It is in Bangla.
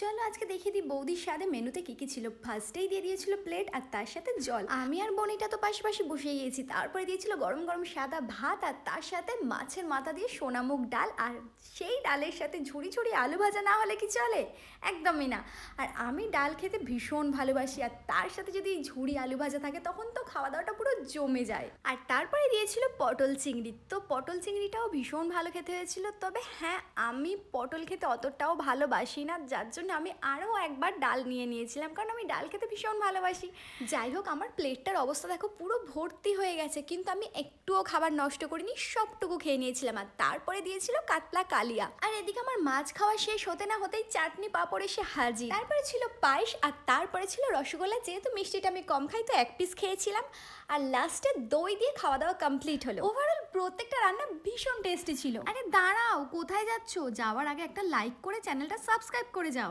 চলো আজকে দেখিয়ে দিই বৌদির স্বাদে মেনুতে কি ছিল। ফার্স্টেই দিয়ে দিয়েছিল প্লেট আর তার সাথে জল। আমি আর বনিটা তো পাশাপাশি বসে গিয়েছি। তারপরে দিয়েছিল গরম গরম সাদা ভাত আর তার সাথে মাছের মাথা দিয়ে সোনামুগ ডাল, আর সেই ডালের সাথে ঝুড়ি ঝুড়ি আলু ভাজা না হলে কি চলে? একদমই না। আর আমি ডাল খেতে ভীষণ ভালোবাসি, আর তার সাথে যদি ঝুড়ি আলু ভাজা থাকে তখন তো খাওয়া দাওয়াটা পুরো জমে যায়। আর তারপরে দিয়েছিল পটল চিংড়ি। তো পটল চিংড়িটাও ভীষণ ভালো খেতে হয়েছিল। তবে হ্যাঁ, আমি পটল খেতে অতটাও ভালোবাসি না, যার জন্য আমি আরও একবার ডাল নিয়ে নিয়েছিলাম, কারণ আমি ডাল খেতে ভীষণ ভালোবাসি। যাই হোক, আমার প্লেটটার অবস্থা দেখো পুরো ভর্তি হয়ে গেছে, কিন্তু আমি একটুও খাবার নষ্ট করিনি, সবটুকু খেয়ে নিয়েছিলাম। আর তারপরে দিয়েছিল কাতলা কালিয়া। আর এদিকে আমার মাছ খাওয়া শেষ হতে না হতেই চাটনি পাঁপড় এসে হাজির। তারপরে ছিল পায়েস, আর তারপরে ছিল রসগোল্লা। যেহেতু মিষ্টিটা আমি কম খাই তো 1 পিস খেয়েছিলাম। আর লাস্টে দই দিয়ে খাওয়া দাওয়া কমপ্লিট হলো। ওভারঅল প্রত্যেকটা রান্না ভীষণ টেস্টি ছিল। আরে দাঁড়াও, কোথায় যাচ্ছো? যাওয়ার আগে একটা লাইক করে চ্যানেলটা সাবস্ক্রাইব করে যাও।